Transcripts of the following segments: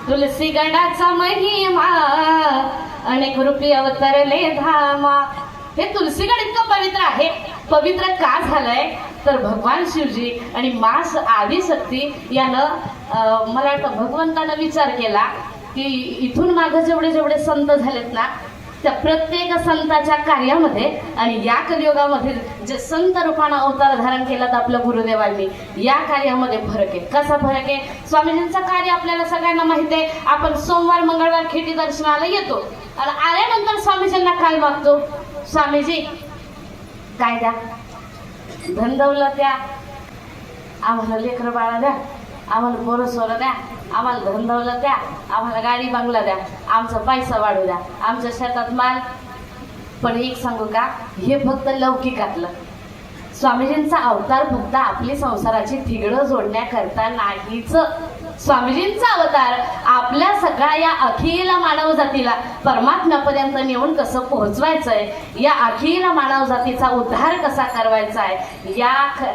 तुलसी गणाचा महिमा अनेक रूपी अवतरले धामा. हे तुलसीगड इतकं पवित्र आहे. पवित्र का झालंय तर भगवान शिवजी आणि मास आदिशक्ती यानं मला वाटतं भगवंतानं विचार केला की इथून मागं जेवढे जेवढे संत झालेत ना त्या प्रत्येक संताच्या कार्यामध्ये आणि या कलियुगामध्ये जे संत रूपानं अवतार धारण केलं तर आपल्या गुरुदेवांनी या कार्यामध्ये फरक आहे. कसा फरक आहे? स्वामीजींचं कार्य आपल्याला सगळ्यांना माहिती आहे. आपण सोमवार मंगळवार खेटी दर्शनाला येतो आणि आल्यानंतर स्वामीजींना काय मागतो? स्वामीजी काय द्या? धन दौलत द्या, आम्हाला लेकरं बाळा द्या, आम्हाला पोरं सोरं द्या, आम्हाला धन दौलत द्या, आम्हाला गाडी बंगला द्या, आमचा पैसा वाढू द्या, आमच्या शेतात माल. पण एक सांगू का, हे फक्त लौकिकातलं. स्वामीजींचा अवतार फक्त आपली संसाराची थिगडं जोडण्याकरता नाहीच. स्वामीजींचा अवतार आपल्या सगळ्या या अखिल मानव जातीला परमात्म्यापर्यंत नेऊन कसं पोहोचवायचंय, या अखिल मानव जातीचा उद्धार कसा करायचा आहे या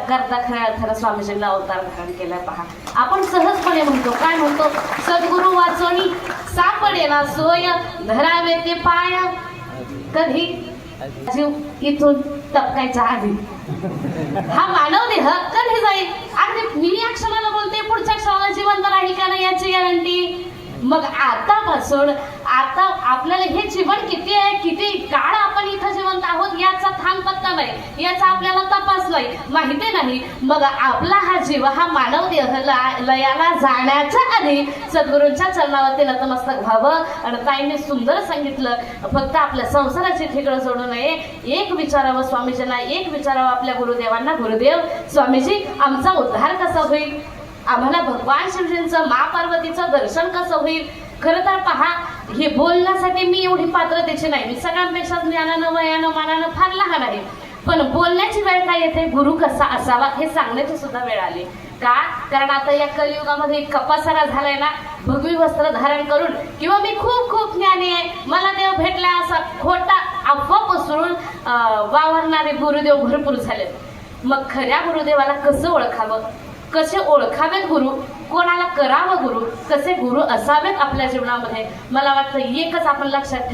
करता खऱ्या अर्थानं स्वामीजींना अवतार धारण केलाय. पहा, आपण सहजपणे म्हणतो, काय म्हणतो? सद्गुरु वाचोनी सापडेना सोय, धरावे ते पाय. कधी? जीव इथून टपकायच्या आधी. हा मानव देह कधी जाईल? अगदी मी या क्षणाला बोलते, पुढच्या क्षणाला जिवंत राहील का नाही याची गॅरंटी. मग आतापासून आता आपल्याला हे जीवन किती आहे, किती काळ आपण इथं जिवंत आहोत याचा थांब पत्ता नाही, याचा आपल्याला तपास नाही, माहिती नाही. मग आपला हा जीव, हा मानव देह लयाला जाण्याच्या आधी सद्गुरूंच्या चरणावरती नतमस्तक व्हावं. आणि ताईने सुंदर सांगितलं, फक्त आपल्या संसाराची ठिकळं सोडू नये. एक विचारावं स्वामीजींना, एक विचारावं आपल्या गुरुदेवांना, गुरुदेव स्वामीजी आमचा उद्धार कसा होईल? आम्हाला भगवान शिवजींचं मा पार्वतीचं दर्शन कसं होईल? खरं तर पहा, हे बोलण्यासाठी मी एवढी पात्रतेची नाही. मी सगळ्यांपेक्षा ज्ञानानं वयानं मानानं फार लहान आहे. पण बोलण्याची वेळ काय येते, गुरु कसा असावा हे सांगण्याची सुद्धा वेळ आली. का? कारण आता या कलियुगामध्ये कपासारा झालाय ना, भगवी वस्त्र धारण करून किंवा मी खूप खूप ज्ञानी आहे, मला देव भेटला असा खोटा अफवा पसरून वावरणारे गुरुदेव भरपूर झाले. मग खऱ्या गुरुदेवाला कसं ओळखावं, कसे ओळखावेत गुरु, कोणाला करावं गुरु, कसे गुरु असावेत आपल्या जीवनामध्ये? मला वाटतं एकच आपण लक्षात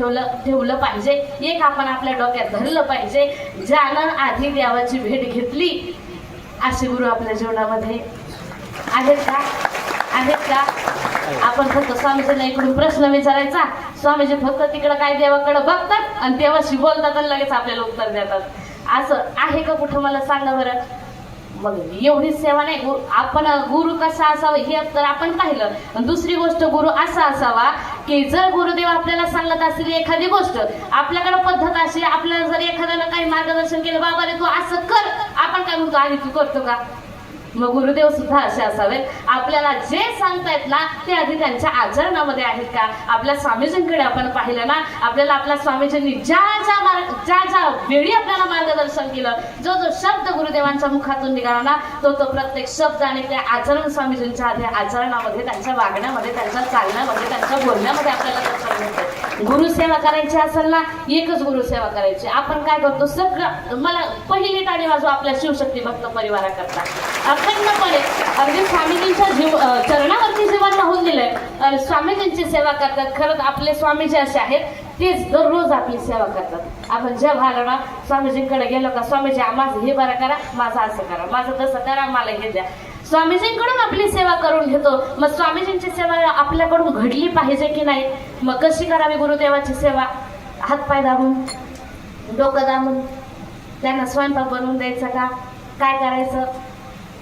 ठेवलं पाहिजे, एक आपण आपल्या डोक्यात धरलं पाहिजे, ज्यानं आधी देवाची भेट घेतली असे गुरु आपल्या जीवनामध्ये आहेत का? आहेत का? आपण फक्त स्वामीजींना इकडून प्रश्न विचारायचा, स्वामीजी फक्त तिकडं काय देवाकडे बघतात आणि देवाशी बोलतात आणि लगेच आपल्याला उत्तर देतात. असं आहे का कुठं? मला सांगा बरं. मग एवढी सेवा नाही. आपण गुरु कसा असावा हे तर आपण पाहिलं. दुसरी गोष्ट, गुरु असा असावा की जर गुरुदेव आपल्याला सांगत असलेली एखादी गोष्ट, आपल्याकडे पद्धत अशी, आपल्याला जर एखाद्याला काही मार्गदर्शन केलं, बाबा रे तू असं कर, आपण काय म्हणतो, आधी तू करतो का? मग गुरुदेव सुद्धा असे असावेत, आपल्याला जे सांगतायत ना ते आधी त्यांच्या आचरणामध्ये आहेत का? आपल्या स्वामीजींकडे आपण पाहिलं ना, आपल्याला आपल्या स्वामीजींनी ज्या ज्या वेळी आपल्याला मार्गदर्शन केलं, जो जो शब्द गुरुदेवांच्या मुखातून निघाला ना, तो प्रत्येक शब्द आणि त्या आचरण स्वामीजींच्या आधी आचरणामध्ये, त्यांच्या वागण्यामध्ये, त्यांच्या चालण्यामध्ये, त्यांच्या बोलण्यामध्ये आपल्याला दर्शन मिळतं. गुरुसेवा करायची असेल ना, एकच गुरुसेवा करायची. आपण काय करतो, सगळं मला पहिली टाळी वाजवा आपल्या शिवशक्ती भक्त परिवाराकरता. अखंडपणे अगदी स्वामीजींच्या चरणावरती जीवन राहून दिलंय आणि स्वामीजींची सेवा करतात. खरंच आपले स्वामीजी असे आहेत, तेच दररोज आपली सेवा करतात. आपण जेव्हा आलो ना, स्वामीजींकडे गेलो का, स्वामीजी माझं हे बरं करा, माझं असं करा, माझं तसं करा, मला हे द्या. स्वामीजींकडून आपली सेवा करून घेतो. मग स्वामीजींची सेवा आपल्याकडून घडली पाहिजे की नाही? मग कशी करावी गुरुदेवाची सेवा? हातपाय दाबून, डोकं दाबून त्यांना स्वयंपाक बनवून द्यायचा का? काय करायचं?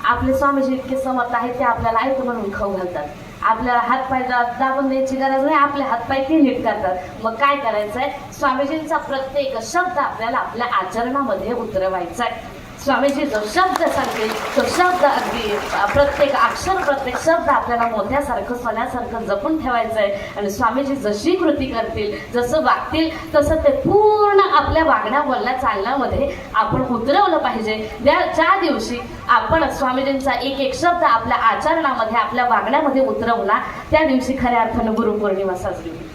आपले स्वामीजी इतके समर्थ आहेत, ते आपल्याला ऐकून म्हणून खाऊ घालतात. आपल्याला हातपाय दाबून द्यायची गरज नाही, आपले हातपाय ते नीट करतात. मग काय करायचंय? स्वामीजींचा प्रत्येक शब्द आपल्याला आपल्या आचरणामध्ये उतरवायचा आहे. स्वामीजी जो शब्द सांगतील तो शब्द अगदी प्रत्येक अक्षर, प्रत्येक शब्द आपल्याला मोत्यासारखं सोन्यासारखं जपून ठेवायचं आहे. आणि स्वामीजी जशी कृती करतील, जसं वागतील तसं ते पूर्ण आपल्या वागण्या बोलण्या चालण्यामध्ये आपण उतरवलं पाहिजे. ज्या दिवशी आपण स्वामीजींचा एक एक शब्द आपल्या आचरणामध्ये, आपल्या वागण्यामध्ये उतरवला, त्या दिवशी खऱ्या अर्थानं गुरुपौर्णिमा साजरी होईल.